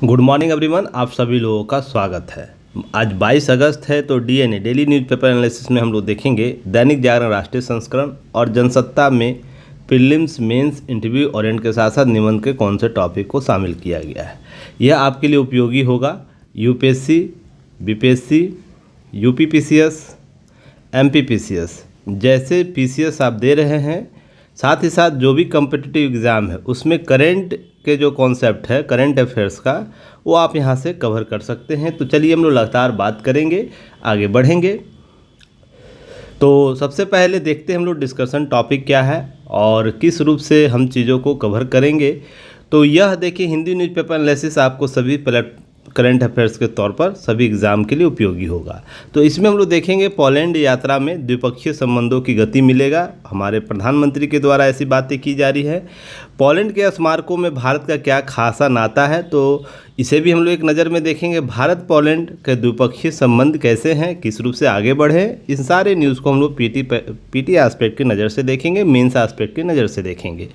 Good morning everyone, आप सभी लोगों का स्वागत है। आज 22 अगस्त है तो डीएनए डेली न्यूज़पेपर एनालिसिस में हम लोग देखेंगे दैनिक जागरण राष्ट्रीय संस्करण और जनसत्ता में प्रीलिम्स मेंस इंटरव्यू ओरिएंट के साथ साथ निबंध के कौन से टॉपिक को शामिल किया गया है। यह आपके लिए उपयोगी होगा। यूपीएससी, बीपीएससी, यूपीपीसीएस, एमपीपीसीएस जैसे पीसीएस आप दे रहे हैं, साथ ही साथ जो भी कम्पिटिटिव एग्ज़ाम है उसमें करंट के जो कॉन्सेप्ट है करंट अफेयर्स का, वो आप यहाँ से कवर कर सकते हैं। तो चलिए हम लोग लगातार बात करेंगे, आगे बढ़ेंगे। तो सबसे पहले देखते हैं हम लोग डिस्कशन टॉपिक क्या है और किस रूप से हम चीज़ों को कवर करेंगे। तो यह देखिए, हिंदी न्यूज़पेपर एनालिसिस आपको सभी करंट अफेयर्स के तौर पर सभी एग्ज़ाम के लिए उपयोगी होगा। तो इसमें हम लोग देखेंगे पोलैंड यात्रा में द्विपक्षीय संबंधों की गति मिलेगा। हमारे प्रधानमंत्री के द्वारा ऐसी बातें की जा रही है। पोलैंड के स्मारकों में भारत का क्या खासा नाता है, तो इसे भी हम लोग एक नज़र में देखेंगे। भारत पोलैंड के द्विपक्षीय संबंध कैसे हैं, किस रूप से आगे बढ़े, इन सारे न्यूज़ को हम लोग पीटी एस्पेक्ट की नज़र से देखेंगे, मेंस एस्पेक्ट की नज़र से देखेंगे।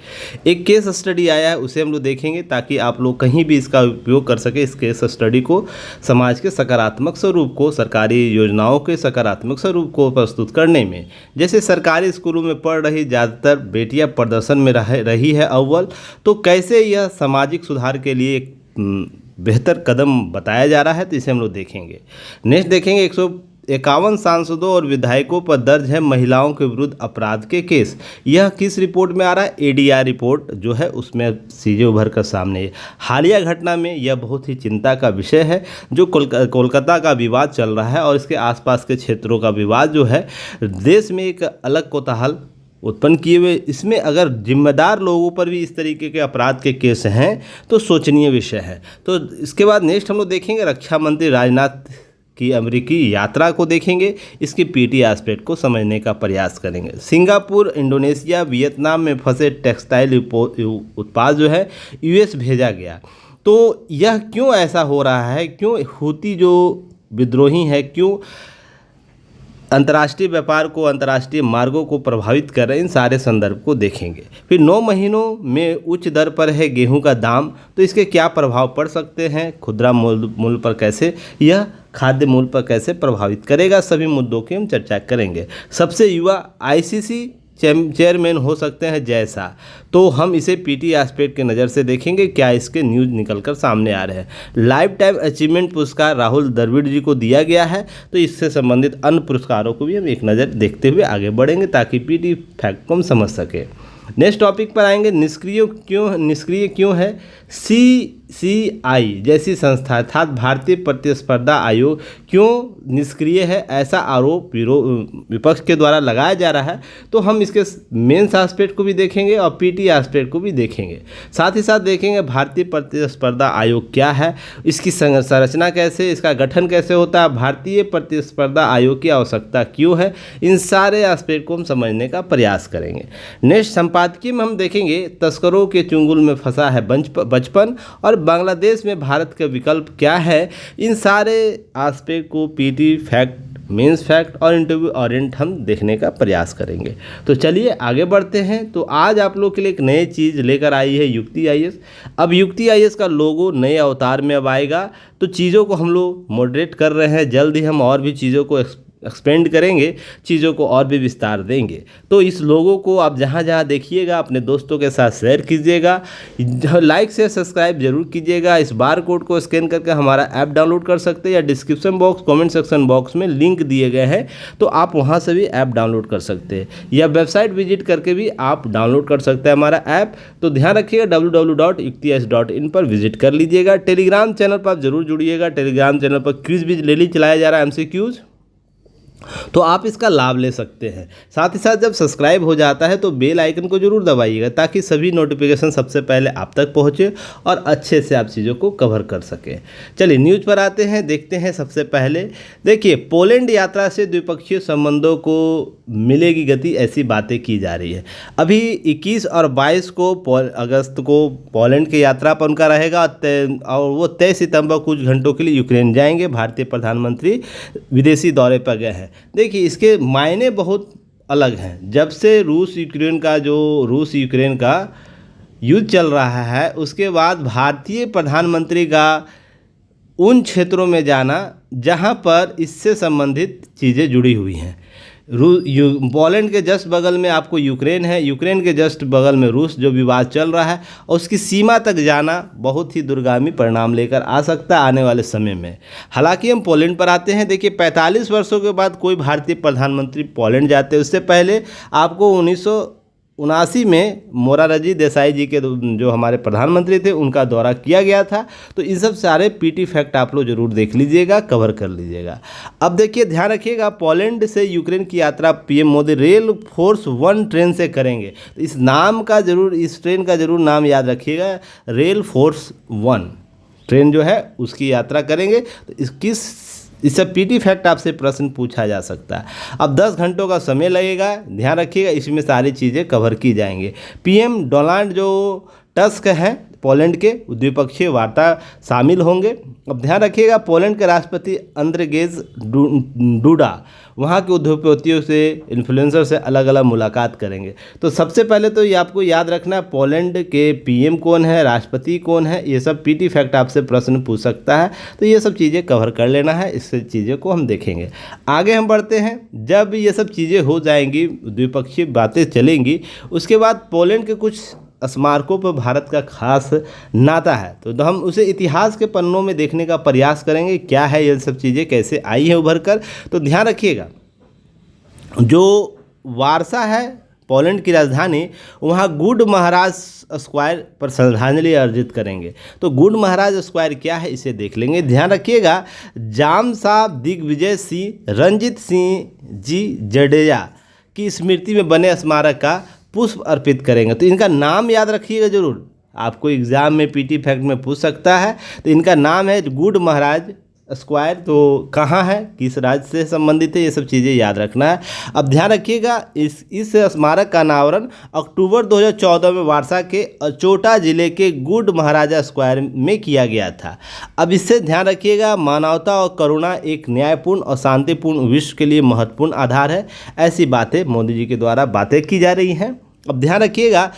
एक केस स्टडी आया है, उसे हम लोग देखेंगे ताकि आप लोग कहीं भी इसका उपयोग कर सके। इस केस स्टडी को समाज के सकारात्मक स्वरूप को, सरकारी योजनाओं के सकारात्मक स्वरूप को प्रस्तुत करने में, जैसे सरकारी स्कूलों में पढ़ रही ज़्यादातर बेटियां प्रदर्शन में रही है अव्वल, तो कैसे यह सामाजिक सुधार के लिए एक बेहतर कदम बताया जा रहा है, तो इसे हम लोग देखेंगे। नेक्स्ट देखेंगे 151 सांसदों और विधायकों पर दर्ज है महिलाओं के विरुद्ध अपराध के केस। यह किस रिपोर्ट में आ रहा है? एडीआर रिपोर्ट जो है उसमें चीज़ें उभर कर सामने है। हालिया घटना में यह बहुत ही चिंता का विषय है, जो कोलकाता का विवाद चल रहा है और इसके आसपास के क्षेत्रों का विवाद जो है देश में एक अलग कोताहल उत्पन्न किए हुए। इसमें अगर जिम्मेदार लोगों पर भी इस तरीके के अपराध के केस हैं तो सोचनीय विषय है। तो इसके बाद नेक्स्ट हम लोग देखेंगे रक्षा मंत्री राजनाथ की अमेरिकी यात्रा को देखेंगे, इसके पीटी एस्पेक्ट को समझने का प्रयास करेंगे। सिंगापुर, इंडोनेशिया, वियतनाम में फंसे टेक्सटाइल उत्पाद जो है यूएस भेजा गया। तो यह क्यों ऐसा हो रहा है, क्यों हूती जो विद्रोही है, क्यों अंतर्राष्ट्रीय व्यापार को, अंतर्राष्ट्रीय मार्गों को प्रभावित कर रहे हैं, इन सारे संदर्भ को देखेंगे। फिर 9 महीनों में उच्च दर पर है गेहूं का दाम, तो इसके क्या प्रभाव पड़ सकते हैं, खुदरा मूल्य पर कैसे, यह खाद्य मूल्य पर कैसे प्रभावित करेगा, सभी मुद्दों की हम चर्चा करेंगे। सबसे युवा आईसीसी चेयरमैन हो सकते हैं जैसा, तो हम इसे पीटी एस्पेक्ट के नज़र से देखेंगे, क्या इसके न्यूज़ निकलकर सामने आ रहे हैं। लाइफ टाइम अचीवमेंट पुरस्कार राहुल द्रविड़ जी को दिया गया है, तो इससे संबंधित अन्य पुरस्कारों को भी हम एक नज़र देखते हुए आगे बढ़ेंगे ताकि पीटी फैक्ट को हम समझ सके। नेक्स्ट टॉपिक पर आएंगे, निष्क्रिय क्यों है सीसीआई जैसी संस्था अर्थात भारतीय प्रतिस्पर्धा आयोग क्यों निष्क्रिय है, ऐसा आरोप विपक्ष के द्वारा लगाया जा रहा है। तो हम इसके मेंस एस्पेक्ट को भी देखेंगे और पीटी एस्पेक्ट को भी देखेंगे। साथ ही साथ देखेंगे भारतीय प्रतिस्पर्धा आयोग क्या है, इसकी संरचना कैसे, इसका गठन कैसे होता है, भारतीय प्रतिस्पर्धा आयोग की आवश्यकता क्यों है, इन सारे एस्पेक्ट को हम समझने का प्रयास करेंगे। नेक्स्ट संपादकीय में हम देखेंगे तस्करों के चुंगल में फंसा है बचपन और बांग्लादेश में भारत का विकल्प क्या है, इन सारे एस्पेक्ट को पीटी फैक्ट, मेंस फैक्ट और इंटरव्यू ओरिएंट हम देखने का प्रयास करेंगे। तो चलिए आगे बढ़ते हैं। तो आज आप लोग के लिए एक नई चीज़ लेकर आई है युक्ति आईएएस। अब युक्ति आईएएस का लोगो नए अवतार में अब आएगा, तो चीज़ों को हम लोग मॉडरेट कर रहे हैं, जल्द ही हम और भी चीज़ों को एक्सपेंड करेंगे, चीज़ों को और भी विस्तार देंगे। तो इस लोगों को आप जहाँ जहाँ देखिएगा अपने दोस्तों के साथ शेयर कीजिएगा, लाइक से सब्सक्राइब जरूर कीजिएगा। इस बार कोड को स्कैन करके हमारा ऐप डाउनलोड कर सकते हैं या description box, comment section box में लिंक दिए गए हैं, तो आप वहाँ से भी ऐप डाउनलोड कर सकते हैं या वेबसाइट विजिट करके भी आप डाउनलोड कर सकते हैं हमारा ऐप। तो ध्यान रखिएगा www.yuktis.in पर विजिट कर लीजिएगा। टेलीग्राम चैनल पर आप जरूर जुड़िएगा। टेलीग्राम चैनल पर क्विज भी डेली चलाया जा रहा है, MCQs, तो आप इसका लाभ ले सकते हैं। साथ ही साथ जब सब्सक्राइब हो जाता है तो बेल आइकन को जरूर दबाइएगा ताकि सभी नोटिफिकेशन सबसे पहले आप तक पहुंचे और अच्छे से आप चीज़ों को कवर कर सकें। चलिए न्यूज़ पर आते हैं, देखते हैं। सबसे पहले देखिए, पोलैंड यात्रा से द्विपक्षीय संबंधों को मिलेगी गति, ऐसी बातें की जा रही है। अभी 21 और 22 को अगस्त को पोलैंड की यात्रा पर उनका रहेगा और वो 23 सितंबर कुछ घंटों के लिए यूक्रेन जाएंगे। भारतीय प्रधानमंत्री विदेशी दौरे पर गए हैं। देखिए, इसके मायने बहुत अलग हैं। जब से रूस यूक्रेन का युद्ध चल रहा है, उसके बाद भारतीय प्रधानमंत्री का उन क्षेत्रों में जाना जहां पर इससे संबंधित चीज़ें जुड़ी हुई हैं। पोलैंड के जस्ट बगल में आपको यूक्रेन है, यूक्रेन के जस्ट बगल में रूस, जो विवाद चल रहा है, और उसकी सीमा तक जाना बहुत ही दूरगामी परिणाम लेकर आ सकता है आने वाले समय में। हालांकि हम पोलैंड पर आते हैं। देखिए, 45 वर्षों के बाद कोई भारतीय प्रधानमंत्री पोलैंड जाते हैं। उससे पहले आपको 1979 में मोरारजी देसाई जी के जो हमारे प्रधानमंत्री थे, उनका दौरा किया गया था। तो इन सब सारे पीटी फैक्ट आप लोग जरूर देख लीजिएगा, कवर कर लीजिएगा। अब देखिए, ध्यान रखिएगा, पोलैंड से यूक्रेन की यात्रा PM Modi rail force 1 train से करेंगे। तो इस नाम का जरूर, इस ट्रेन का जरूर नाम याद रखिएगा, रेल फोर्स 1 ट्रेन जो है उसकी यात्रा करेंगे। तो इससे पीटी फैक्ट आपसे प्रश्न पूछा जा सकता है। अब 10 घंटों का समय लगेगा, ध्यान रखिएगा, इसमें सारी चीज़ें कवर की जाएंगी। पीएम डोनाल्ड जो टस्क हैं पोलैंड के, द्विपक्षीय वार्ता शामिल होंगे। अब ध्यान रखिएगा, पोलैंड के राष्ट्रपति अंद्रजेज डूडा वहाँ के उद्योगपतियों से, इन्फ्लुएंसर से अलग अलग मुलाकात करेंगे। तो सबसे पहले तो ये आपको याद रखना है, पोलैंड के पीएम कौन है, राष्ट्रपति कौन है, ये सब पीटी फैक्ट आपसे प्रश्न पूछ सकता है। तो ये सब चीज़ें कवर कर लेना है, इससे चीज़ों को हम देखेंगे। आगे हम बढ़ते हैं। जब ये सब चीज़ें हो जाएंगी, द्विपक्षीय बातें चलेंगी, उसके बाद पोलैंड के कुछ स्मारकों पर भारत का खास नाता है। तो हम उसे इतिहास के पन्नों में देखने का प्रयास करेंगे, क्या है ये सब चीज़ें, कैसे आई है उभर कर। तो ध्यान रखिएगा, जो वारसा है पोलैंड की राजधानी, वहाँ गुड महाराज स्क्वायर पर श्रद्धांजलि अर्जित करेंगे। तो गुड महाराज स्क्वायर क्या है, इसे देख लेंगे। ध्यान रखिएगा, जाम साहब दिग्विजय सिंह रणजीत सिंह जी जडेजा की स्मृति में बने स्मारक का पुष्प अर्पित करेंगे। तो इनका नाम याद रखिएगा जरूर, आपको एग्जाम में पीटी फैक्ट में पूछ सकता है। तो इनका नाम है गुड महाराज स्क्वायर। तो कहाँ है, किस राज्य से संबंधित है, ये सब चीज़ें याद रखना है। अब ध्यान रखिएगा, इस स्मारक का अनावरण अक्टूबर 2014 में वारसा के अचोटा जिले के गुड महाराजा स्क्वायर में किया गया था। अब इससे ध्यान रखिएगा, मानवता और करुणा एक न्यायपूर्ण और शांतिपूर्ण विश्व के लिए महत्वपूर्ण आधार है। ऐसी बातें मोदी जी के द्वारा बातें की जा रही हैं। अब ध्यान रखिएगा,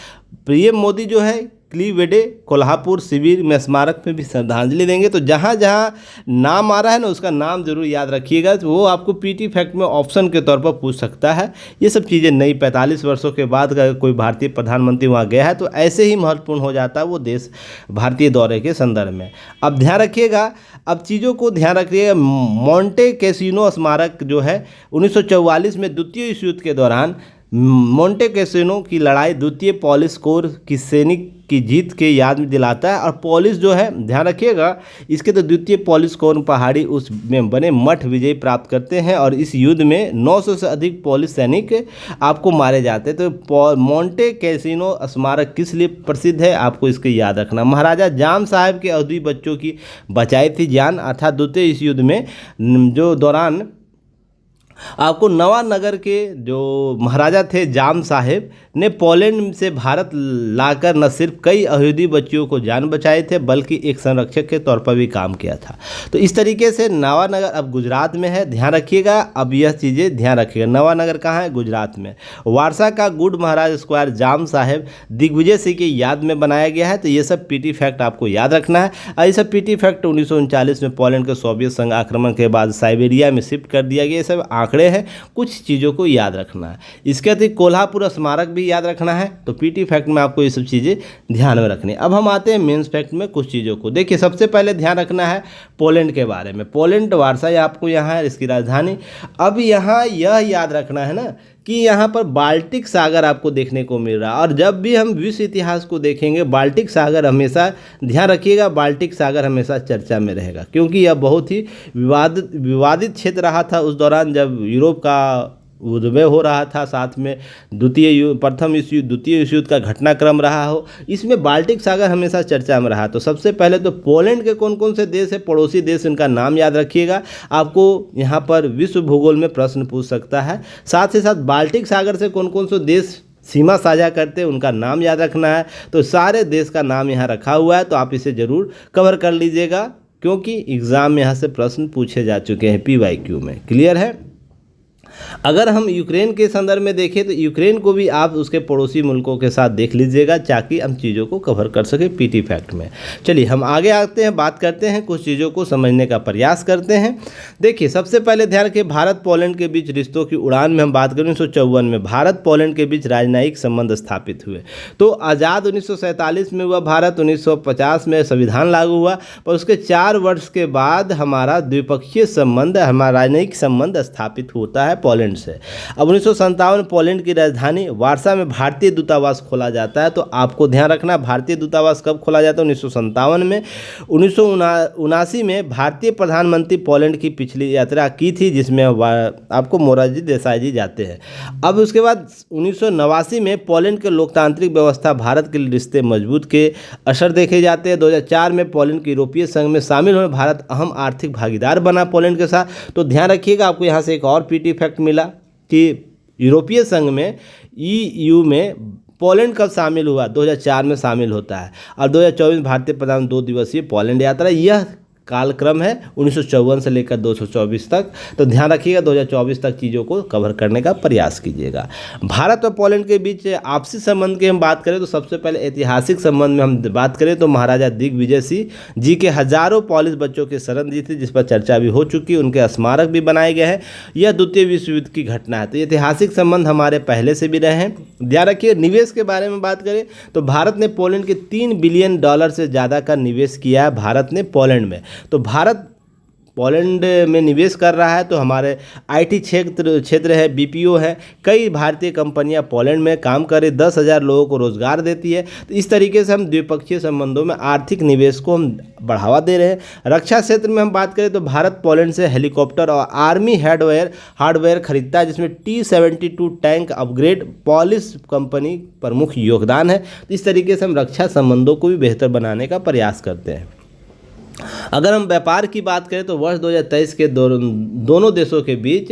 पीएम मोदी जो है क्लीवेडे कोल्हापुर शिविर में स्मारक में भी श्रद्धांजलि देंगे। तो जहाँ जहाँ नाम आ रहा है ना, उसका नाम जरूर याद रखिएगा, तो वो आपको पीटी फैक्ट में ऑप्शन के तौर पर पूछ सकता है। ये सब चीज़ें नई, 45 वर्षों के बाद का कोई भारतीय प्रधानमंत्री वहाँ गया है तो ऐसे ही महत्वपूर्ण हो जाता है वो देश भारतीय दौरे के संदर्भ में। अब ध्यान रखिएगा, अब चीज़ों को ध्यान रखिएगा, मोंटे कैसीनो स्मारक जो है 1944 में द्वितीय विश्व युद्ध के दौरान मोंटे कैसीनो की लड़ाई द्वितीय पोलिश कोर की सैनिक की जीत के याद में दिलाता है। और पोलिश जो है, ध्यान रखिएगा, इसके तो द्वितीय पोलिश कोर पहाड़ी उसमें बने मठ विजय प्राप्त करते हैं और इस युद्ध में 900 से अधिक पोलिश सैनिक आपको मारे जाते हैं। तो मोंटे कैसीनो स्मारक किस लिए प्रसिद्ध है, आपको इसके याद रखना। महाराजा जाम साहब के अवधि बच्चों की बचाई थी जान, अर्थात द्वितीय इस युद्ध में जो दौरान आपको नवानगर के जो महाराजा थे जाम साहेब ने पोलैंड से भारत लाकर न सिर्फ कई यहूदी बच्चियों को जान बचाए थे, बल्कि एक संरक्षक के तौर पर भी काम किया था। तो इस तरीके से नवानगर अब गुजरात में है, ध्यान रखिएगा। अब यह चीज़ें ध्यान रखिएगा, नवानगर कहाँ है, गुजरात में। वारसा का गुड महाराज स्क्वायर जाम साहेब दिग्विजय सिंह की याद में बनाया गया है। तो ये सब पीटी फैक्ट आपको याद रखना है। और ये सब पीटी फैक्ट 1939 में पोलैंड के सोवियत संघ आक्रमण के बाद साइबेरिया में शिफ्ट कर दिया गया। ये सब आंकड़े हैं, कुछ चीज़ों को याद रखना है। इसके अतिरिक्त कोल्हापुर स्मारक भी याद रखना है। तो पीटी फैक्ट में आपको ये सब चीज़ें ध्यान में रखनी है। अब हम आते हैं मेंस फैक्ट में कुछ चीज़ों को। देखिए, सबसे पहले ध्यान रखना है पोलैंड के बारे में। पोलैंड वारसा आपको यहाँ है, इसकी राजधानी। अब यहाँ यह याद रखना है ना कि यहाँ पर बाल्टिक सागर आपको देखने को मिल रहा है। और जब भी हम विश्व इतिहास को देखेंगे, बाल्टिक सागर हमेशा, ध्यान रखिएगा, बाल्टिक सागर हमेशा चर्चा में रहेगा, क्योंकि यह बहुत ही विवादित क्षेत्र रहा था उस दौरान जब यूरोप का उद्भव हो रहा था, साथ में प्रथम विश्व युद्ध, द्वितीय विश्व युद्ध का घटनाक्रम रहा हो। इसमें बाल्टिक सागर हमेशा चर्चा में रहा। तो सबसे पहले तो पोलैंड के कौन कौन से देश है, पड़ोसी देश, इनका नाम याद रखिएगा। आपको यहाँ पर विश्व भूगोल में प्रश्न पूछ सकता है। साथ ही साथ बाल्टिक सागर से कौन कौन से देश सीमा साझा करते हैं, उनका नाम याद रखना है। तो सारे देश का नाम यहाँ रखा हुआ है, तो आप इसे ज़रूर कवर कर लीजिएगा, क्योंकि एग्ज़ाम में यहाँ से प्रश्न पूछे जा चुके हैं PYQ में। क्लियर है। अगर हम यूक्रेन के संदर्भ में देखें तो यूक्रेन को भी आप उसके पड़ोसी मुल्कों के साथ देख लीजिएगा, ताकि हम चीज़ों को कवर कर सके पीटी फैक्ट में। चलिए हम आगे आते हैं, बात करते हैं, कुछ चीज़ों को समझने का प्रयास करते हैं। देखिए सबसे पहले ध्यान रखिए, भारत पोलैंड के बीच रिश्तों की उड़ान में हम बात करें 1954 में भारत पोलैंड के बीच राजनयिक संबंध स्थापित हुए। तो आज़ाद 1947 में हुआ भारत, 1950 में संविधान लागू हुआ, पर उसके 4 वर्ष के बाद हमारा द्विपक्षीय संबंध, हमारा राजनयिक संबंध स्थापित होता है पोलैंड से। अब 1957 पोलैंड की राजधानी वार्सा में भारतीय दूतावास खोला जाता है। तो आपको ध्यान रखना, भारतीय दूतावास कब खोला जाता है? 1957 में। 1979 में भारतीय प्रधानमंत्री पोलैंड की पिछली यात्रा की थी, जिसमें आपको मोरारजी देसाई जी जाते हैं। अब उसके बाद 1989 में पोलैंड के लोकतांत्रिक व्यवस्था भारत के लिए रिश्ते मजबूत के असर देखे जाते हैं। 2004 में पोलैंड के यूरोपीय संघ में शामिल होने भारत अहम आर्थिक भागीदार बना पोलैंड के साथ। तो ध्यान रखिएगा, आपको यहाँ से एक और पीटी फैक्ट मिला कि यूरोपीय संघ में, ईयू में पोलैंड कब शामिल हुआ? 2004 में शामिल होता है। और 2024 भारतीय प्रधान 2 दिवसीय पोलैंड यात्रा, यह कालक्रम है 1954 से लेकर 224 तक। तो ध्यान रखिएगा 2024 तक चीज़ों को कवर करने का प्रयास कीजिएगा। भारत और पोलैंड के बीच आपसी संबंध की हम बात करें तो सबसे पहले ऐतिहासिक संबंध में हम बात करें तो महाराजा दिग्विजय सिंह जी के हजारों पोलिश बच्चों की शरण दी थी, जिस पर चर्चा भी हो चुकी, उनके स्मारक भी बनाए गए हैं। यह द्वितीय विश्व युद्ध की घटना है। तो ऐतिहासिक संबंध हमारे पहले से भी रहे हैं। ध्यान रखिए, निवेश के बारे में बात करें तो भारत ने पोलैंड के $3 बिलियन से ज़्यादा का निवेश किया है, भारत ने पोलैंड में। तो भारत पोलैंड में निवेश कर रहा है। तो हमारे आईटी क्षेत्र है, बीपीओ है, कई भारतीय कंपनियां पोलैंड में काम कर रही, 10,000 लोगों को रोजगार देती है। तो इस तरीके से हम द्विपक्षीय संबंधों में आर्थिक निवेश को हम बढ़ावा दे रहे हैं। रक्षा क्षेत्र में हम बात करें तो भारत पोलैंड से हेलीकॉप्टर और आर्मी हार्डवेयर खरीदता है, जिसमें T-72 tank upgrade Polish company प्रमुख योगदान है। तो इस तरीके से हम रक्षा संबंधों को भी बेहतर बनाने का प्रयास करते हैं। अगर हम व्यापार की बात करें तो वर्ष 2023 के दोनों देशों के बीच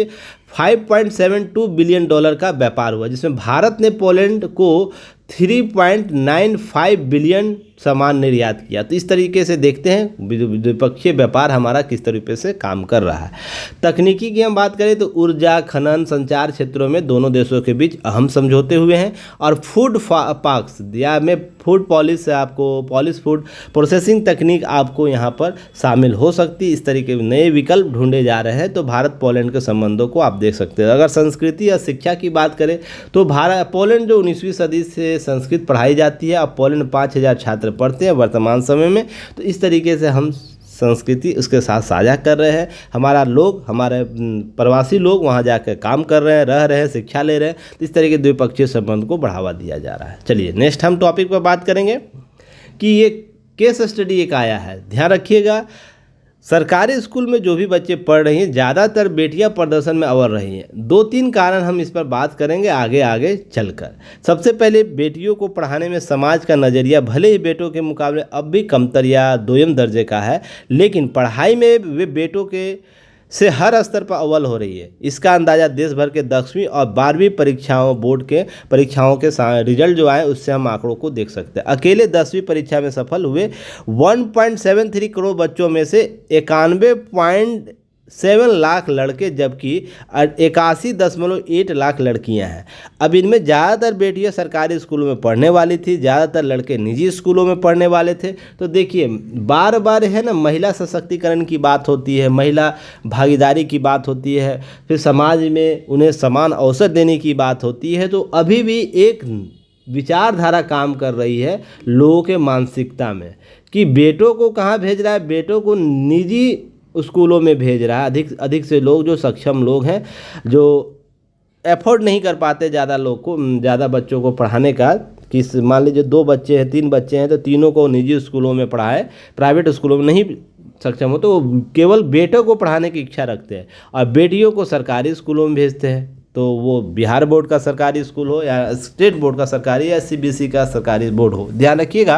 $5.72 बिलियन का व्यापार हुआ, जिसमें भारत ने पोलैंड को 3.95 बिलियन सामान निर्यात किया। तो इस तरीके से देखते हैं द्विपक्षीय व्यापार हमारा किस तरीके से काम कर रहा है। तकनीकी की हम बात करें तो ऊर्जा, खनन, संचार क्षेत्रों में दोनों देशों के बीच अहम समझौते हुए हैं। और फूड पार्क्स या में फूड पॉलिश, आपको पॉलिश फूड प्रोसेसिंग तकनीक आपको यहाँ पर शामिल हो सकती है। इस तरीके के नए विकल्प ढूंढे जा रहे हैं। तो भारत पोलैंड के संबंधों को आप देख सकते हैं। अगर संस्कृति या शिक्षा की बात करें तो पोलैंड जो 19वीं सदी से संस्कृत पढ़ाई जाती है। अब पोलैंड 5,000 छात्र पढ़ते हैं वर्तमान समय में। तो इस तरीके से हम संस्कृति उसके साथ साझा कर रहे हैं। हमारे प्रवासी लोग वहाँ जाकर काम कर रहे हैं, रह रहे हैं, शिक्षा ले रहे हैं। तो इस तरीके द्विपक्षीय संबंध को बढ़ावा दिया जा रहा है। चलिए नेक्स्ट हम टॉपिक पर बात करेंगे कि ये केस स्टडी एक आया है। ध्यान रखिएगा, सरकारी स्कूल में जो भी बच्चे पढ़ रही हैं, ज़्यादातर बेटियां प्रदर्शन में अव्वल रही हैं। 2-3 कारण हम इस पर बात करेंगे आगे चलकर। सबसे पहले, बेटियों को पढ़ाने में समाज का नज़रिया भले ही बेटों के मुकाबले अब भी कमतर या दोयम दर्जे का है, लेकिन पढ़ाई में वे बेटों के से हर स्तर पर अव्वल हो रही है। इसका अंदाज़ा देश भर के 10वीं और 12वीं बोर्ड के परीक्षाओं के रिजल्ट जो आए उससे हम आंकड़ों को देख सकते हैं। अकेले 10वीं परीक्षा में सफल हुए 1.73 करोड़ बच्चों में से 91.7 लाख लड़के, जबकि 81.8 लाख लड़कियां हैं। अब इनमें ज़्यादातर बेटियां सरकारी स्कूलों में पढ़ने वाली थी, ज़्यादातर लड़के निजी स्कूलों में पढ़ने वाले थे। तो देखिए, बार बार है ना, महिला सशक्तिकरण की बात होती है, महिला भागीदारी की बात होती है, फिर समाज में उन्हें समान अवसर देने की बात होती है। तो अभी भी एक विचारधारा काम कर रही है लोगों के मानसिकता में कि बेटों को कहाँ भेज रहा है, बेटों को निजी स्कूलों में भेज रहा है। अधिक से लोग जो सक्षम लोग हैं, जो एफोर्ड नहीं कर पाते ज़्यादा बच्चों को पढ़ाने का, कि मान लीजिए 2 बच्चे हैं, 3 बच्चे हैं, तो तीनों को निजी स्कूलों में पढ़ाए, प्राइवेट स्कूलों में नहीं सक्षम हो तो केवल बेटों को पढ़ाने की इच्छा रखते हैं और बेटियों को सरकारी स्कूलों में भेजते हैं। तो वो बिहार बोर्ड का सरकारी स्कूल हो या स्टेट बोर्ड का सरकारी या CBSE का सरकारी बोर्ड हो, ध्यान रखिएगा।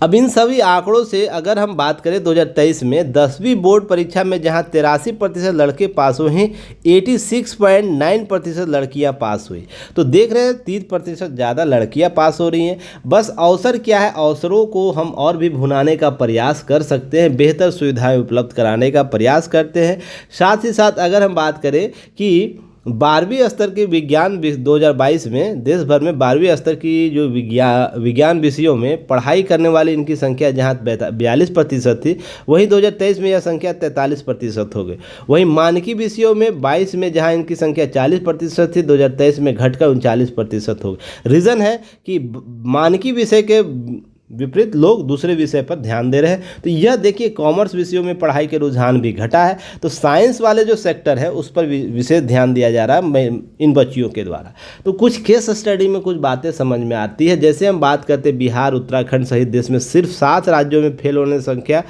अब इन सभी आंकड़ों से अगर हम बात करें 2023 में 10वीं बोर्ड परीक्षा में जहां 83% लड़के पास हुए हैं, 86.9% लड़कियां पास हुई। तो देख रहे हैं 30% ज़्यादा लड़कियां पास हो रही हैं। बस अवसर क्या है, अवसरों को हम और भी भुनाने का प्रयास कर सकते हैं, बेहतर सुविधाएं उपलब्ध कराने का प्रयास करते हैं। साथ ही साथ अगर हम बात करें कि 12वीं स्तर के विज्ञान 2022 में देश भर में 12वीं स्तर की जो विज्ञान विषयों में पढ़ाई करने वाली इनकी संख्या जहां 42% थी, वहीं 2023 में यह संख्या 43% हो गई। वहीं मानकी विषयों में 22 में जहां इनकी संख्या 40% थी, 2023 में घटकर 39% हो गई। रीज़न है कि मानकी विषय के विपरीत लोग दूसरे विषय पर ध्यान दे रहे हैं। तो यह देखिए कॉमर्स विषयों में पढ़ाई के रुझान भी घटा है। तो साइंस वाले जो सेक्टर है उस पर विशेष ध्यान दिया जा रहा है इन बच्चियों के द्वारा। तो कुछ केस स्टडी में कुछ बातें समझ में आती है। जैसे हम बात करते हैं बिहार, उत्तराखंड सहित देश में सिर्फ 7 राज्यों में फेल होने की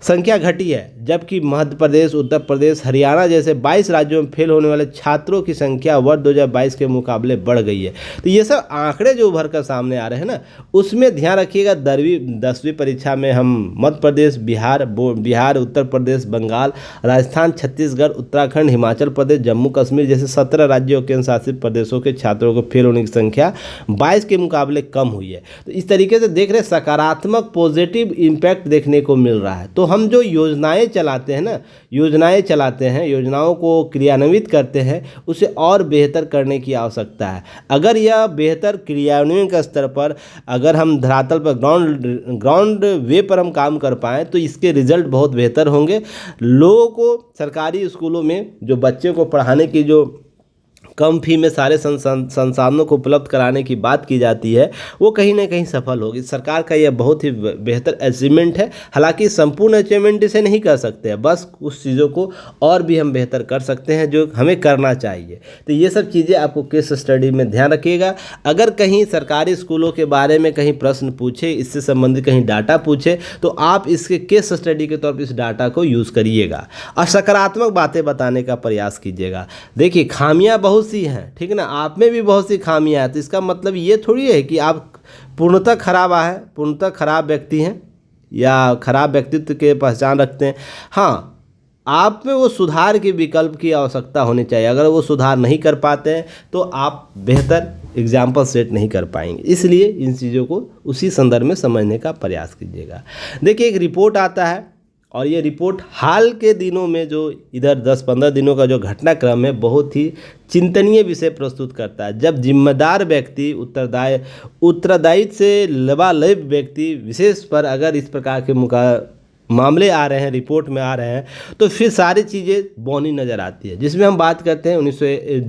संख्या घटी है, जबकि मध्य प्रदेश, उत्तर प्रदेश, हरियाणा जैसे 22 राज्यों में फेल होने वाले छात्रों की संख्या वर्ष 2022 के मुकाबले बढ़ गई है। तो ये सब आंकड़े जो उभर कर सामने आ रहे हैं ना, उसमें ध्यान रखिएगा। 10वीं परीक्षा में हम मध्य प्रदेश, बिहार, उत्तर प्रदेश, बंगाल, राजस्थान, छत्तीसगढ़, उत्तराखंड, हिमाचल प्रदेश, जम्मू कश्मीर जैसे 17 राज्यों केंद्र शासित प्रदेशों के छात्रों को फेल होने की संख्या 22 के मुकाबले कम हुई है। तो इस तरीके से देख रहे सकारात्मक पॉजिटिव इम्पैक्ट देखने को मिल रहा है। तो हम जो योजनाएं चलाते हैं, योजनाओं को क्रियान्वित करते हैं, उसे और बेहतर करने की आवश्यकता है। अगर यह बेहतर क्रियान्वयन के स्तर पर अगर हम धरातल पर ग्राउंड वे पर हम काम कर पाएँ तो इसके रिजल्ट बहुत बेहतर होंगे। लोगों को सरकारी स्कूलों में जो बच्चों को पढ़ाने की जो कम फी में सारे संसाधनों को उपलब्ध कराने की बात की जाती है, वो कहीं ना कहीं सफल होगी। सरकार का यह बहुत ही बेहतर अचीवमेंट है। हालांकि संपूर्ण अचीवमेंट इसे नहीं कर सकते हैं, बस उस चीज़ों को और भी हम बेहतर कर सकते हैं जो हमें करना चाहिए। तो ये सब चीज़ें आपको केस स्टडी में ध्यान रखिएगा। अगर कहीं सरकारी स्कूलों के बारे में कहीं प्रश्न पूछे, इससे संबंधित कहीं डाटा पूछे, तो आप इसके केस स्टडी के तौर पर इस डाटा को यूज़ करिएगा और सकारात्मक बातें बताने का प्रयास कीजिएगा। देखिए खामियाँ बहुत सी हैं, ठीक है ना, आप में भी बहुत सी खामियां हैं। तो इसका मतलब ये थोड़ी है कि आप पूर्णतः खराब व्यक्ति हैं या खराब व्यक्तित्व के पहचान रखते हैं। हाँ, आप में वो सुधार के विकल्प की आवश्यकता होनी चाहिए। अगर वो सुधार नहीं कर पाते हैं तो आप बेहतर एग्जाम्पल सेट नहीं कर पाएंगे। इसलिए इन चीज़ों को उसी संदर्भ में समझने का प्रयास कीजिएगा। देखिए एक रिपोर्ट आता है और ये रिपोर्ट हाल के दिनों में जो इधर 10-15 दिनों का जो घटनाक्रम है बहुत ही चिंतनीय विषय प्रस्तुत करता है। जब जिम्मेदार व्यक्ति, उत्तरदायित्व से लबालब व्यक्ति विशेष पर अगर इस प्रकार के मामले आ रहे हैं, रिपोर्ट में आ रहे हैं, तो फिर सारी चीज़ें बौनी नज़र आती है। जिसमें हम बात करते हैं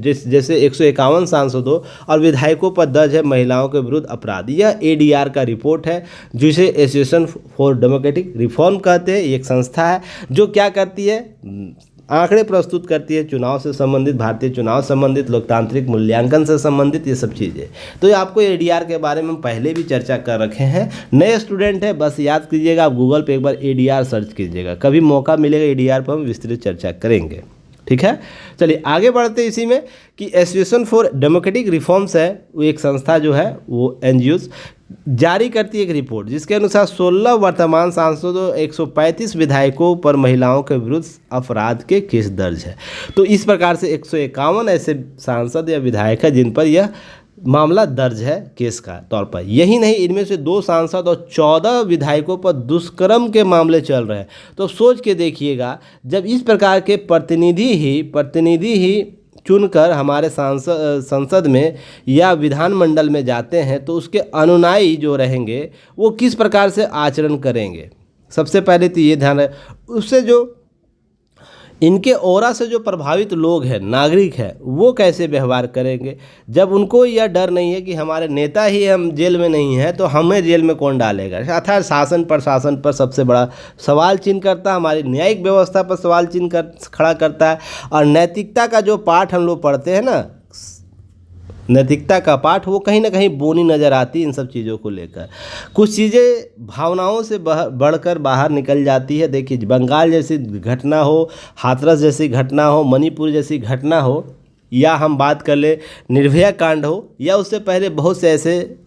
जैसे 151 सांसदों और विधायकों पर दर्ज है महिलाओं के विरुद्ध अपराध। यह ADR का रिपोर्ट है, जिसे एसोसिएशन फॉर डेमोक्रेटिक रिफॉर्म कहते हैं। एक संस्था है जो क्या करती है, आंकड़े प्रस्तुत करती है चुनाव से संबंधित, भारतीय चुनाव संबंधित, लोकतांत्रिक मूल्यांकन से संबंधित ये सब चीज़ें। तो ये आपको ADR के बारे में हम पहले भी चर्चा कर रखे हैं। नए स्टूडेंट है बस याद कीजिएगा, आप गूगल पे एक बार ADR सर्च कीजिएगा, कभी मौका मिलेगा ADR पर हम विस्तृत चर्चा करेंगे। ठीक है, चलिए आगे बढ़ते हैं इसी में कि एसोसिएशन फॉर डेमोक्रेटिक रिफॉर्म्स है, वो एक संस्था जो है वो NGOs जारी करती है एक रिपोर्ट, जिसके अनुसार 16 वर्तमान सांसदों 135 विधायकों पर महिलाओं के विरुद्ध अपराध के केस दर्ज है। तो इस प्रकार से 151 ऐसे सांसद या विधायक है जिन पर यह मामला दर्ज है केस का तौर पर। यही नहीं, इनमें से 2 सांसद और 14 विधायकों पर दुष्कर्म के मामले चल रहे हैं। तो सोच के देखिएगा, जब इस प्रकार के प्रतिनिधि ही चुनकर हमारे संसद में या विधानमंडल में जाते हैं तो उसके अनुयायी जो रहेंगे वो किस प्रकार से आचरण करेंगे। सबसे पहले तो ये ध्यान है, उससे जो इनके ऑरा से जो प्रभावित लोग हैं, नागरिक हैं, वो कैसे व्यवहार करेंगे। जब उनको यह डर नहीं है कि हमारे नेता ही हम जेल में नहीं हैं तो हमें जेल में कौन डालेगा, अर्थात शासन प्रशासन पर सबसे बड़ा सवाल चिन्ह करता है, हमारी न्यायिक व्यवस्था पर सवाल चिन्ह खड़ा करता है। और नैतिकता का जो पाठ हम लोग पढ़ते हैं ना, नैतिकता का पाठ, वो कहीं ना कहीं बोनी नज़र आती है इन सब चीज़ों को लेकर। कुछ चीज़ें भावनाओं से बढ़कर बाहर निकल जाती है। देखिए बंगाल जैसी घटना हो, हाथरस जैसी घटना हो, मणिपुर जैसी घटना हो, या हम बात कर ले निर्भया कांड हो, या उससे पहले बहुत से ऐसे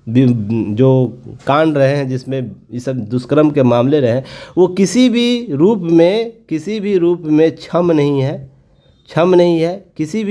जो कांड रहे हैं, जिसमें ये सब दुष्कर्म के मामले रहे हैं, वो किसी भी रूप में क्षम नहीं है, किसी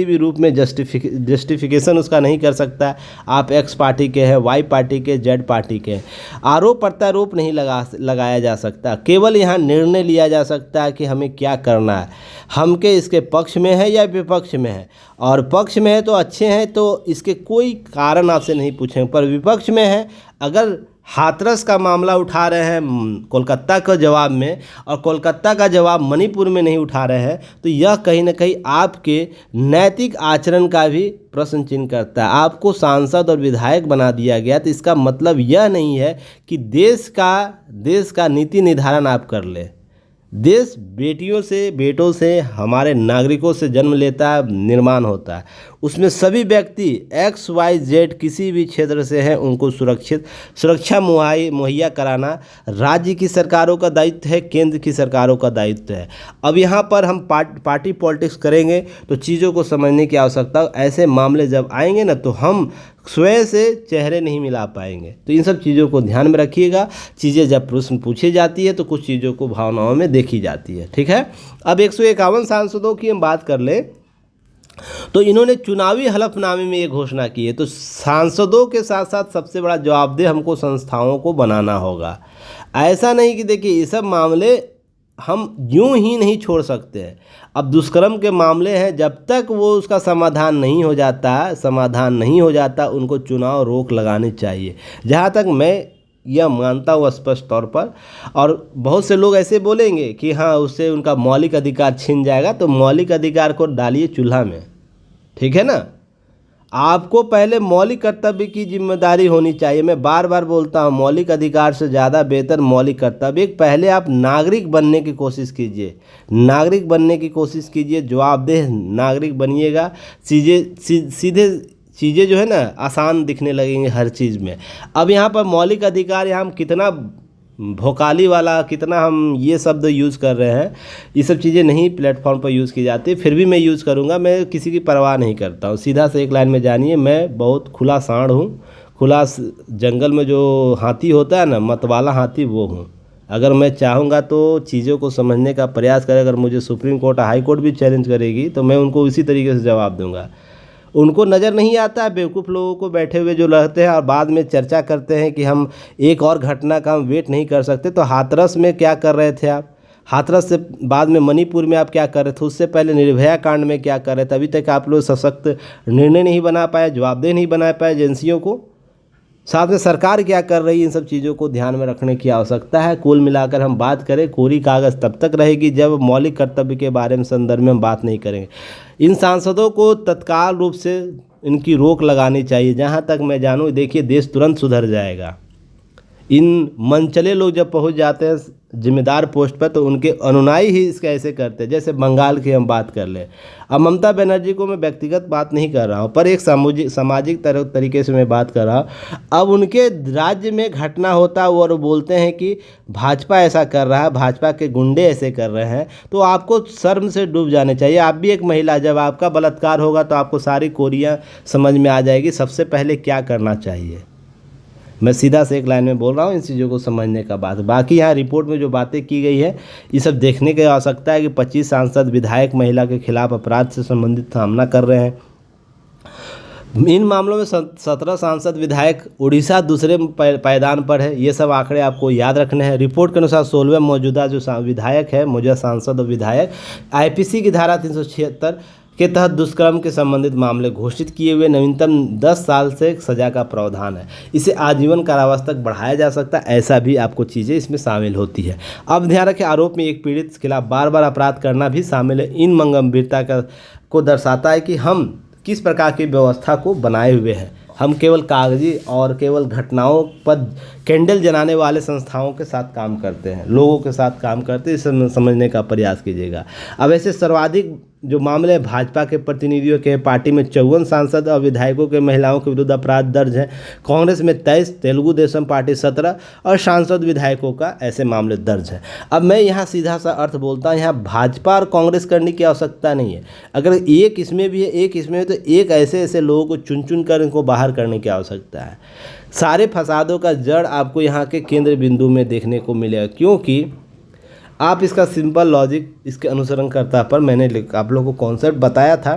भी रूप में जस्टिफिकेशन उसका नहीं कर सकता। आप एक्स पार्टी के हैं, वाई पार्टी के, जेड पार्टी के हैं, आरोप प्रत्यारोप नहीं लगाया जा सकता। केवल यहाँ निर्णय लिया जा सकता है कि हमें क्या करना है, हम के इसके पक्ष में है या विपक्ष में है। और पक्ष में है तो अच्छे हैं, तो इसके कोई कारण आपसे नहीं पूछेंगे। पर विपक्ष में है, अगर हाथरस का मामला उठा रहे हैं कोलकाता के जवाब में, और कोलकाता का जवाब मणिपुर में नहीं उठा रहे हैं, तो यह कहीं ना कहीं आपके नैतिक आचरण का भी प्रश्न चिन्ह करता है। आपको सांसद और विधायक बना दिया गया, तो इसका मतलब यह नहीं है कि देश का नीति निर्धारण आप कर ले। देश बेटों से हमारे नागरिकों से जन्म लेता है, निर्माण होता है। उसमें सभी व्यक्ति XYZ किसी भी क्षेत्र से हैं, उनको सुरक्षा मुहैया कराना राज्य की सरकारों का दायित्व है, केंद्र की सरकारों का दायित्व है। अब यहाँ पर हम पार्टी पॉलिटिक्स करेंगे तो चीज़ों को समझने की आवश्यकता। ऐसे मामले जब आएंगे ना, तो हम स्वयं से चेहरे नहीं मिला पाएंगे। तो इन सब चीज़ों को ध्यान में रखिएगा। चीज़ें जब प्रश्न पूछी जाती है तो कुछ चीज़ों को भावनाओं में देखी जाती है, ठीक है। अब 151 सांसदों की हम बात कर लें, तो इन्होंने चुनावी हलफनामे में ये घोषणा की है। तो सांसदों के साथ साथ सबसे बड़ा जवाबदेह हमको संस्थाओं को बनाना होगा। ऐसा नहीं कि देखिए ये सब मामले हम यूं ही नहीं छोड़ सकते हैं। अब दुष्कर्म के मामले हैं, जब तक वो उसका समाधान नहीं हो जाता उनको चुनाव रोक लगानी चाहिए, जहाँ तक मैं यह मानता हूँ स्पष्ट तौर पर। और बहुत से लोग ऐसे बोलेंगे कि हाँ, उससे उनका मौलिक अधिकार छिन जाएगा। तो मौलिक अधिकार को डालिए चूल्हा में, ठीक है ना। आपको पहले मौलिक कर्तव्य की जिम्मेदारी होनी चाहिए। मैं बार बार बोलता हूँ, मौलिक अधिकार से ज़्यादा बेहतर मौलिक कर्तव्य। पहले आप नागरिक बनने की कोशिश कीजिए, जवाबदेह नागरिक बनिएगा। सीधे चीज़ें जो है ना आसान दिखने लगेंगे हर चीज़ में। अब यहाँ पर मौलिक अधिकार, यहाँ हम कितना भोकाली वाला, कितना हम ये शब्द यूज़ कर रहे हैं, ये सब चीज़ें नहीं प्लेटफॉर्म पर यूज़ की जाती। फिर भी मैं यूज़ करूँगा, मैं किसी की परवाह नहीं करता हूँ। सीधा से एक लाइन में जानिए, मैं बहुत खुला सांड हूँ। खुला जंगल में जो हाथी होता है ना, मतवाला हाथी, वो हूँ। अगर मैं चाहूँगा तो चीज़ों को समझने का प्रयास करें। अगर मुझे सुप्रीम कोर्ट, हाई कोर्ट भी चैलेंज करेगी तो मैं उनको इसी तरीके से जवाब दूँगा। उनको नज़र नहीं आता है, बेवकूफ़ लोगों को बैठे हुए जो रहते हैं और बाद में चर्चा करते हैं कि हम एक और घटना का हम वेट नहीं कर सकते। तो हाथरस में क्या कर रहे थे आप? हाथरस से बाद में मणिपुर में आप क्या कर रहे थे? उससे पहले निर्भया कांड में क्या कर रहे थे? अभी तक आप लोग सशक्त निर्णय नहीं बना पाए, जवाबदेह नहीं बना पाए एजेंसियों को। साथ में सरकार क्या कर रही है, इन सब चीज़ों को ध्यान में रखने की आवश्यकता है। कुल मिलाकर हम बात करें, कोरी कागज़ तब तक रहेगी जब मौलिक कर्तव्य के बारे में संदर्भ में हम बात नहीं करेंगे। इन सांसदों को तत्काल रूप से इनकी रोक लगानी चाहिए। जहाँ तक मैं जानूँ, देखिए देश तुरंत सुधर जाएगा। इन मनचले लोग जब पहुंच जाते हैं जिम्मेदार पोस्ट पर, तो उनके अनुयायी ही इसका ऐसे करते हैं। जैसे बंगाल की हम बात कर लें, अब ममता बनर्जी को मैं व्यक्तिगत बात नहीं कर रहा हूं, पर एक सामाजिक तरीके से मैं बात कर रहा हूं। अब उनके राज्य में घटना होता है और वो बोलते हैं कि भाजपा ऐसा कर रहा है, भाजपा के गुंडे ऐसे कर रहे हैं, तो आपको शर्म से डूब जाने चाहिए। आप भी एक महिला, जब आपका बलात्कार होगा तो आपको सारी कोरियाँ समझ में आ जाएगी सबसे पहले क्या करना चाहिए। मैं सीधा से एक लाइन में बोल रहा हूँ, इन चीज़ों को समझने का बात। बाकी यहाँ रिपोर्ट में जो बातें की गई है, ये सब देखने की आवश्यकता है कि 25 सांसद विधायक महिला के खिलाफ अपराध से संबंधित सामना कर रहे हैं। इन मामलों में 17 सांसद विधायक उड़ीसा दूसरे पायदान पर है। ये सब आंकड़े आपको याद रखने हैं। रिपोर्ट के अनुसार 16वें मौजूदा जो विधायक है, मौजूदा सांसद और विधायक IPC की धारा 376 के तहत दुष्कर्म के संबंधित मामले घोषित किए हुए। नवीनतम 10 साल से सजा का प्रावधान है। इसे आजीवन कारावास तक बढ़ाया जा सकता है, ऐसा भी आपको चीज़ें इसमें शामिल होती है। अब ध्यान रखें, आरोप में एक पीड़ित के खिलाफ बार बार अपराध करना भी शामिल है। इन गंभीरता को दर्शाता है कि हम किस प्रकार की व्यवस्था को बनाए हुए हैं। हम केवल कागजी और केवल घटनाओं पर कैंडल जलाने वाले संस्थाओं के साथ काम करते हैं, लोगों के साथ काम करते हैं, इसे समझने का प्रयास कीजिएगा। अब ऐसे सर्वाधिक जो मामले भाजपा के प्रतिनिधियों के, पार्टी में 54 सांसद और विधायकों के महिलाओं के विरुद्ध अपराध दर्ज हैं। कांग्रेस में 23, तेलुगु देशम पार्टी 17 और सांसद विधायकों का ऐसे मामले दर्ज हैं। अब मैं यहाँ सीधा सा अर्थ बोलता हूँ, यहाँ भाजपा और कांग्रेस करने की आवश्यकता नहीं है। अगर एक इसमें भी है, एक इसमें है, तो एक ऐसे ऐसे लोगों को चुन चुन कर इनको बाहर करने की आवश्यकता है। सारे फसादों का जड़ आपको यहाँ के केंद्र बिंदु में देखने को मिलेगा, क्योंकि आप इसका सिंपल लॉजिक इसके अनुसरणकर्ता पर मैंने आप लोगों को कॉन्सेप्ट बताया था,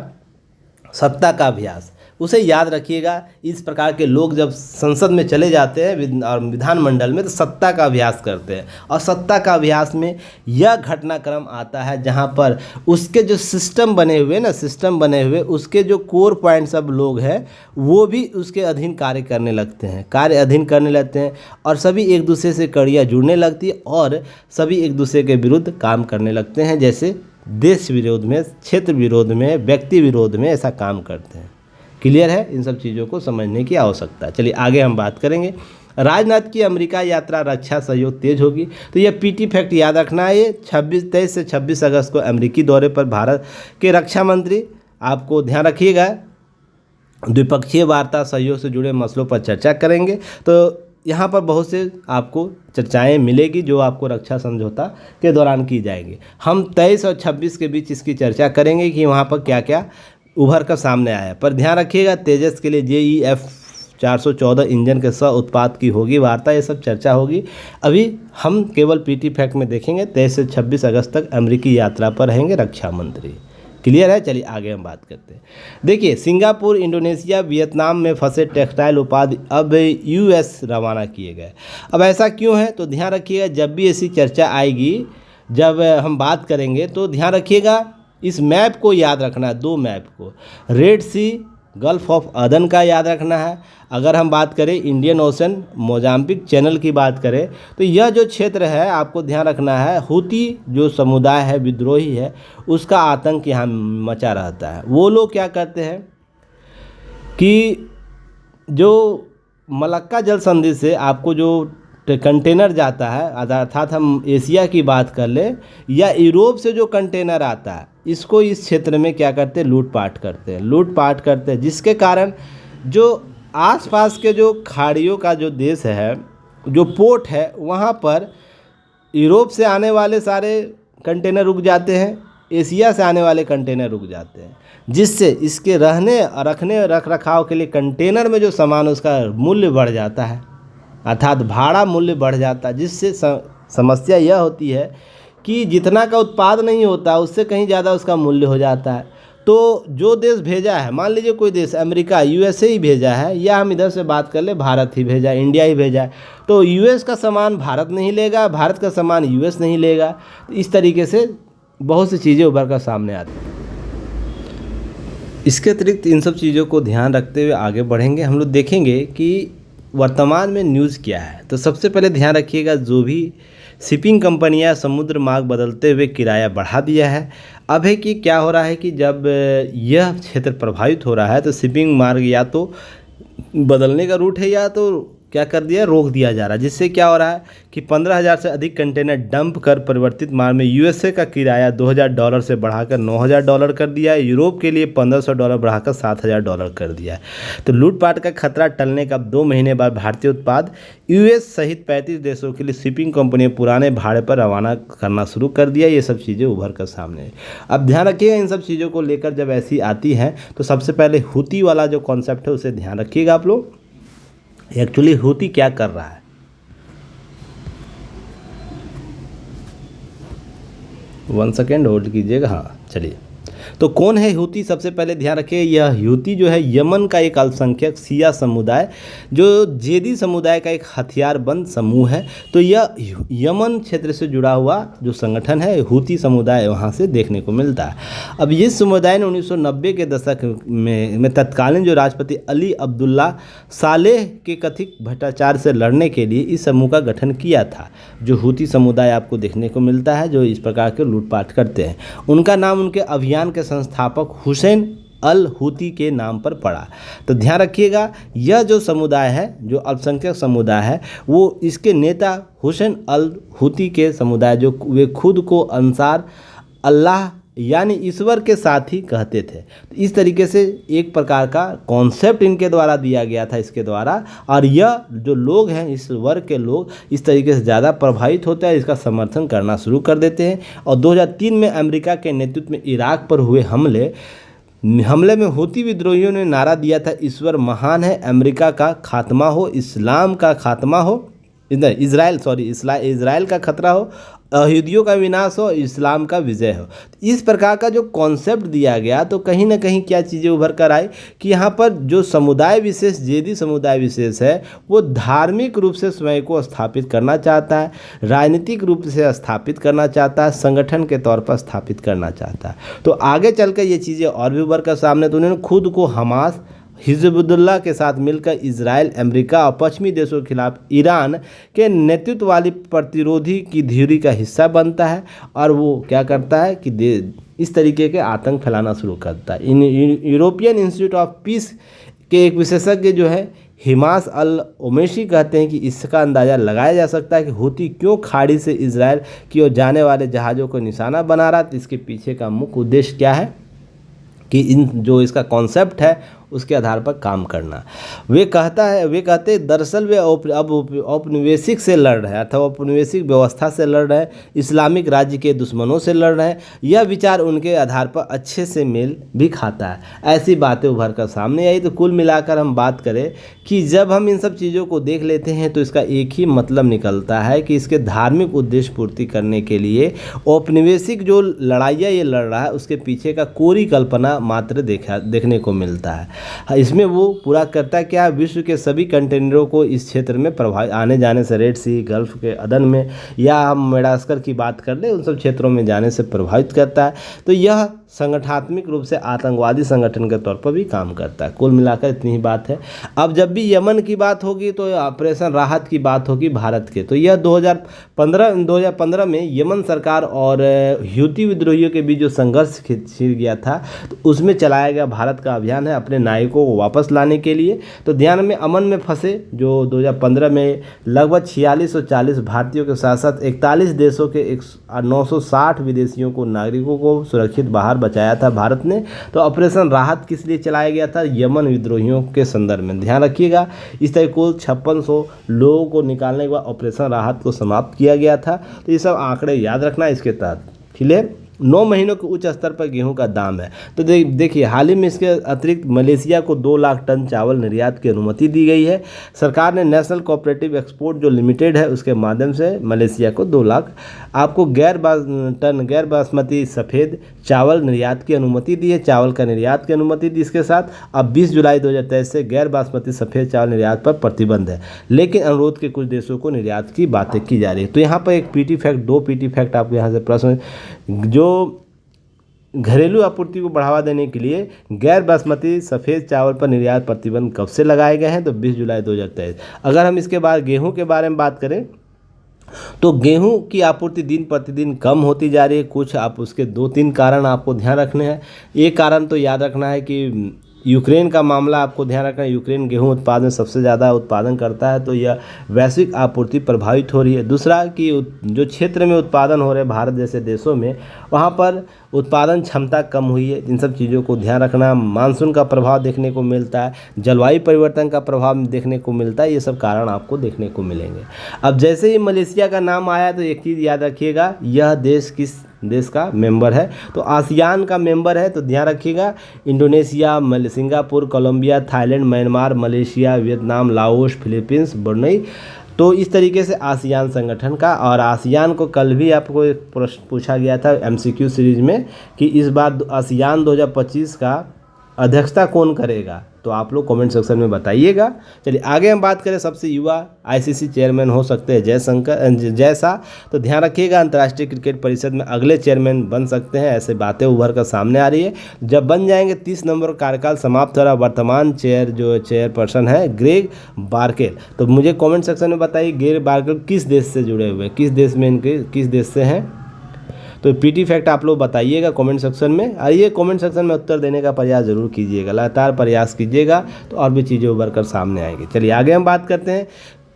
सत्ता का अभ्यास, उसे याद रखिएगा। इस प्रकार के लोग जब संसद में चले जाते हैं और विधानमंडल में, तो सत्ता का अभ्यास करते हैं, और सत्ता का अभ्यास में यह घटनाक्रम आता है जहां पर उसके जो सिस्टम बने हुए उसके जो कोर पॉइंट सब लोग हैं वो भी उसके अधीन कार्य करने लगते हैं, और सभी एक दूसरे से कड़ियाँ जुड़ने लगती है और सभी एक दूसरे के विरुद्ध काम करने लगते हैं, जैसे देश विरोध में, क्षेत्र विरोध में, व्यक्ति विरोध में ऐसा काम करते हैं। क्लियर है? इन सब चीज़ों को समझने की आवश्यकता है। चलिए आगे हम बात करेंगे। राजनाथ की अमेरिका यात्रा, रक्षा सहयोग तेज होगी। तो यह पीटी फैक्ट याद रखना है। 23 से 26 अगस्त को अमेरिकी दौरे पर भारत के रक्षा मंत्री, आपको ध्यान रखिएगा, द्विपक्षीय वार्ता, सहयोग से जुड़े मसलों पर चर्चा करेंगे। तो यहाँ पर बहुत से आपको चर्चाएं मिलेगी जो आपको रक्षा समझौता के दौरान की जाएंगी। हम 23 और 26 के बीच इसकी चर्चा करेंगे कि वहाँ पर क्या क्या उभर कर सामने आया। पर ध्यान रखिएगा, तेजस के लिए JEF 414 इंजन के सह उत्पाद की होगी वार्ता, ये सब चर्चा होगी। अभी हम केवल पीटी फैक्ट में देखेंगे। 23 से 26 अगस्त तक अमेरिकी यात्रा पर रहेंगे रक्षा मंत्री। क्लियर है? चलिए आगे हम बात करते हैं। देखिए, सिंगापुर, इंडोनेशिया, वियतनाम में फंसे टेक्सटाइल उत्पाद अब US रवाना किए गए। अब ऐसा क्यों है? तो ध्यान रखिएगा, जब भी ऐसी चर्चा आएगी, जब हम बात करेंगे, तो ध्यान रखिएगा इस मैप को याद रखना है, 2 मैप को, रेड सी, गल्फ ऑफ अदन का याद रखना है। अगर हम बात करें इंडियन ओशन, मोजाम्बिक चैनल की बात करें, तो यह जो क्षेत्र है आपको ध्यान रखना है, हूती जो समुदाय है, विद्रोही है, उसका आतंक यहाँ मचा रहता है। वो लोग क्या करते हैं कि जो मलक्का जल संधि से आपको जो कंटेनर जाता है, अर्थात हम एशिया की बात कर ले या यूरोप से जो कंटेनर आता है, इसको इस क्षेत्र में क्या करते हैं, लूटपाट करते हैं, जिसके कारण जो आसपास के जो खाड़ियों का जो देश है, जो पोर्ट है, वहाँ पर यूरोप से आने वाले सारे कंटेनर रुक जाते हैं, एशिया से आने वाले कंटेनर रुक जाते हैं, जिससे इसके रख रखाव के लिए कंटेनर में जो सामान उसका मूल्य बढ़ जाता है, अर्थात भाड़ा मूल्य बढ़ जाता है, जिससे समस्या यह होती है कि जितना का उत्पाद नहीं होता उससे कहीं ज़्यादा उसका मूल्य हो जाता है। तो जो देश भेजा है, मान लीजिए कोई देश अमेरिका, USA ही भेजा है, या हम इधर से बात कर ले, भारत ही भेजा, इंडिया ही भेजा है, तो US का सामान भारत नहीं लेगा, भारत का सामान US नहीं लेगा। तो इस तरीके से बहुत सी चीज़ें उभर कर सामने आती हैं। इसके अतिरिक्त इन सब चीज़ों को ध्यान रखते हुए आगे बढ़ेंगे। हम लोग देखेंगे कि वर्तमान में न्यूज़ क्या है। तो सबसे पहले ध्यान रखिएगा, जो भी शिपिंग कंपनियां समुद्र मार्ग बदलते हुए किराया बढ़ा दिया है। अब है कि क्या हो रहा है कि जब यह क्षेत्र प्रभावित हो रहा है, तो शिपिंग मार्ग या तो बदलने का रूट है, या तो क्या कर दिया, रोक दिया जा रहा है, जिससे क्या हो रहा है कि 15,000 से अधिक कंटेनर डंप कर परिवर्तित मार्ग में USA का किराया $2,000 से बढ़ाकर $9,000 कर दिया है। यूरोप के लिए $1,500 बढ़ाकर $7,000 कर दिया है। तो लूटपाट का खतरा टलने का 2 महीने बाद भारतीय उत्पाद US सहित 35 देशों के लिए शिपिंग कंपनियां पुराने भाड़े पर रवाना करना शुरू कर दिया। ये सब चीज़ें उभर कर सामने। अब ध्यान रखिएगा, इन सब चीज़ों को लेकर जब ऐसी आती हैं, तो सबसे पहले हूती वाला जो कॉन्सेप्ट है उसे ध्यान रखिएगा आप लोग। एक्चुअली हूती क्या कर रहा है, 1 सेकेंड होल्ड कीजिएगा। हाँ, चलिए, तो कौन है हूती? सबसे पहले ध्यान रखिए, यह हूती जो है यमन का एक अल्पसंख्यक शिया समुदाय, जो जेदी समुदाय का एक हथियारबंद समूह है। तो यह यमन क्षेत्र से जुड़ा हुआ जो संगठन है, हूती समुदाय, वहाँ से देखने को मिलता है। अब ये समुदाय ने 1990 के दशक में तत्कालीन जो राष्ट्रपति अली अब्दुल्ला सालेह के कथित भ्रष्टाचार से लड़ने के लिए इस समूह का गठन किया था। जो हूती समुदाय आपको देखने को मिलता है, जो इस प्रकार के लूटपाट करते हैं। उनका नाम उनके अभियान के संस्थापक हुसैन अल हूती के नाम पर पड़ा। तो ध्यान रखिएगा, यह जो समुदाय है, जो अल्पसंख्यक समुदाय है, वो इसके नेता हुसैन अल हूती के समुदाय, जो वे खुद को अंसार अल्लाह यानी ईश्वर के साथ ही कहते थे। तो इस तरीके से एक प्रकार का कॉन्सेप्ट इनके द्वारा दिया गया था इसके द्वारा, और यह जो लोग हैं, इस वर्ग के लोग इस तरीके से ज़्यादा प्रभावित होते हैं, इसका समर्थन करना शुरू कर देते हैं। और 2003 में अमेरिका के नेतृत्व में इराक पर हुए हमले में हूती विद्रोहियों ने नारा दिया था, ईश्वर महान है, अमेरिका का खात्मा हो, इस्लाम का खात्मा हो, इजराइल का खतरा हो, यहूदियों का विनाश हो, इस्लाम का विजय हो। तो इस प्रकार का जो कॉन्सेप्ट दिया गया, तो कहीं ना कहीं क्या चीज़ें उभर कर आई कि यहाँ पर जो समुदाय विशेष, जेदी समुदाय विशेष है, वो धार्मिक रूप से स्वयं को स्थापित करना चाहता है, राजनीतिक रूप से स्थापित करना चाहता है, संगठन के तौर पर स्थापित करना चाहता है। तो आगे चलकर ये चीज़ें और भी उभर कर सामने, तो उन्होंने खुद को हमास, हिजबुल्लाह के साथ मिलकर इजराइल, अमेरिका और पश्चिमी देशों के खिलाफ ईरान के नेतृत्व वाली प्रतिरोधी की ध्युरी का हिस्सा बनता है, और वो क्या करता है कि इस तरीके के आतंक फैलाना शुरू करता है। यूरोपियन इंस्टीट्यूट ऑफ पीस के एक विशेषज्ञ जो है हिमास अल ओमेशी कहते हैं कि इसका अंदाज़ा लगाया जा सकता है कि हूती क्यों खाड़ी से इजराइल की ओर जाने वाले जहाज़ों को निशाना बना रहा था। इसके पीछे का मुख्य उद्देश्य क्या है कि जो इसका कॉन्सेप्ट है उसके आधार पर काम करना। वे कहते हैं दरअसल वे अब औपनिवेशिक से लड़ रहे हैं, अथवा औपनिवेशिक व्यवस्था से लड़ रहे हैं, इस्लामिक राज्य के दुश्मनों से लड़ रहे हैं। यह विचार उनके आधार पर अच्छे से मेल भी खाता है। ऐसी बातें उभर कर सामने आई। तो कुल मिलाकर हम बात करें कि जब हम इन सब चीज़ों को देख लेते हैं तो इसका एक ही मतलब निकलता है कि इसके धार्मिक उद्देश्य पूर्ति करने के लिए औपनिवेशिक जो लड़ाइयाँ ये लड़ रहा है, उसके पीछे का कोरी कल्पना मात्र देखने को मिलता है। इसमें वो पूरा करता है क्या, विश्व के सभी कंटेनरों को इस क्षेत्र में प्रभावित आने जाने से, रेड सी, गल्फ के अदन में, या हम मेडागास्कर की बात कर ले, उन सब क्षेत्रों में जाने से प्रभावित करता है। तो यह संगठनात्मक रूप से आतंकवादी संगठन के तौर पर भी काम करता है। कुल मिलाकर इतनी ही बात है। अब जब भी यमन की बात होगी तो ऑपरेशन राहत की बात होगी भारत के। तो यह 2015 में यमन सरकार और हूती विद्रोहियों के बीच जो संघर्ष छिड़ गया था, तो उसमें चलाया गया भारत का अभियान है अपने नायकों को वापस लाने के लिए। तो ध्यान में अमन में फंसे जो 2015 में लगभग 4640 भारतीयों के साथ साथ 41 देशों के 960 विदेशियों को, नागरिकों को सुरक्षित बाहर बचाया था भारत ने। तो ऑपरेशन राहत किस लिए चलाया गया था, यमन विद्रोहियों के संदर्भ में। ध्यान रखिएगा, इस तरह कुल 5600 लोगों को निकालने के बाद ऑपरेशन राहत को समाप्त किया गया था। तो ये सब आंकड़े याद रखना इसके तहत। क्लियर। 9 महीनों के उच्च स्तर पर गेहूं का दाम है। तो देखिए, हाल ही में इसके अतिरिक्त मलेशिया को 2 लाख टन चावल निर्यात की अनुमति दी गई है। सरकार ने नेशनल कोऑपरेटिव एक्सपोर्ट जो लिमिटेड है उसके माध्यम से मलेशिया को 2 लाख आपको गैर बासमती सफ़ेद चावल निर्यात की अनुमति दी है, चावल का निर्यात की अनुमति दी। इसके साथ अब 20 जुलाई 2023 से गैर बासमती सफ़ेद चावल निर्यात पर प्रतिबंध है, लेकिन अनुरोध के कुछ देशों को निर्यात की बातें की जा रही है। तो यहाँ पर एक पीटी फैक्ट, 2 पीटी फैक्ट आपको यहाँ से प्रश्न, जो घरेलू आपूर्ति को बढ़ावा देने के लिए गैर बासमती सफ़ेद चावल पर निर्यात प्रतिबंध कब से लगाए गए हैं, तो 20 जुलाई 2023। अगर हम इसके बाद गेहूं के बारे में बात करें तो गेहूं की आपूर्ति दिन प्रतिदिन कम होती जा रही है। कुछ आप उसके 2-3 कारण आपको ध्यान रखने हैं। एक कारण तो याद रखना है कि यूक्रेन का मामला आपको ध्यान रखना है। यूक्रेन गेहूं उत्पादन सबसे ज़्यादा उत्पादन करता है, तो यह वैश्विक आपूर्ति प्रभावित हो रही है। दूसरा कि जो क्षेत्र में उत्पादन हो रहे भारत जैसे देशों में, वहाँ पर उत्पादन क्षमता कम हुई है। इन सब चीज़ों को ध्यान रखना। मानसून का प्रभाव देखने को मिलता है, जलवायु परिवर्तन का प्रभाव देखने को मिलता है। ये सब कारण आपको देखने को मिलेंगे। अब जैसे ही मलेशिया का नाम आया तो एक चीज़ याद रखिएगा, यह देश किस देश का मेंबर है, तो आसियान का मेंबर है। तो ध्यान रखिएगा, Indonesia, Singapore, Colombia, Thailand, Myanmar, Malaysia, Vietnam, Laos, Philippines, Brunei. तो इस तरीके से आसियान संगठन का, और आसियान को कल भी आपको एक प्रश्न पूछा गया था MCQ सीरीज में कि इस बार आसियान 2025 का अध्यक्षता कौन करेगा, तो आप लोग कमेंट सेक्शन में बताइएगा। चलिए आगे हम बात करें, सबसे युवा ICC चेयरमैन हो सकते हैं जय शाह। तो ध्यान रखिएगा, अंतर्राष्ट्रीय क्रिकेट परिषद में अगले चेयरमैन बन सकते हैं, ऐसे बातें उभर कर सामने आ रही है। जब बन जाएंगे 30 नंबर कार्यकाल समाप्त हो रहा। वर्तमान चेयरपर्सन है ग्रेग बार्केल। तो मुझे कॉमेंट सेक्शन में बताइए ग्रेग बार्केल किस देश से जुड़े हुए हैं, किस देश से हैं। तो पीटी फैक्ट आप लोग बताइएगा कमेंट सेक्शन में, और ये कमेंट सेक्शन में उत्तर देने का प्रयास जरूर कीजिएगा, लगातार प्रयास कीजिएगा तो और भी चीज़ें उभर कर सामने आएंगी। चलिए आगे हम बात करते हैं।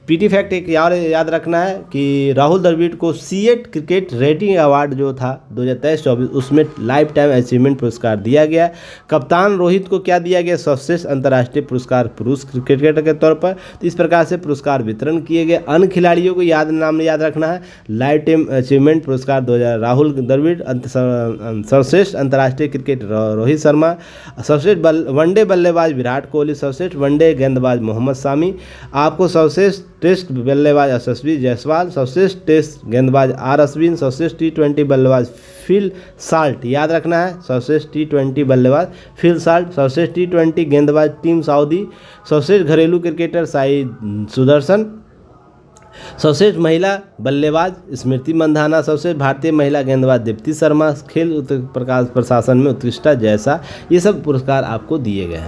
पीटी फैक्ट एक याद रखना है कि राहुल द्रविड़ को सीएट क्रिकेट रेटिंग अवार्ड जो था 2023-24 उसमें लाइफ टाइम अचीवमेंट पुरस्कार दिया गया। कप्तान रोहित को क्या दिया गया, सर्वश्रेष्ठ अंतर्राष्ट्रीय पुरस्कार पुरुष क्रिकेटर के तौर पर। तो इस प्रकार से पुरस्कार वितरण किए गए। अन्य खिलाड़ियों को नाम याद रखना है। लाइफ टाइम अचीवमेंट पुरस्कार 2000 राहुल द्रविड़, सर्वश्रेष्ठ अंतर्राष्ट्रीय क्रिकेट रोहित शर्मा, सर्वश्रेष्ठ वनडे बल्लेबाज विराट कोहली, सर्वश्रेष्ठ वनडे गेंदबाज मोहम्मद शामी, आपको सर्वश्रेष्ठ टेस्ट बल्लेबाज यशस्वी जायसवाल, सर्वश्रेष्ठ टेस्ट गेंदबाज आर अश्विन, सर्वश्रेष्ठ टी20 बल्लेबाज फिल साल्ट याद रखना है, सर्वश्रेष्ठ टी20 बल्लेबाज फिल साल्ट, सर्वश्रेष्ठ टी20 गेंदबाज टीम सऊदी, सर्वश्रेष्ठ घरेलू क्रिकेटर साई सुदर्शन, सर्वश्रेष्ठ महिला बल्लेबाज स्मृति मंधाना, सर्वश्रेष्ठ भारतीय महिला गेंदबाज दीप्ति शर्मा, खेल प्रकाश प्रशासन में उत्कृष्टता जैसा, ये सब पुरस्कार आपको दिए गए हैं।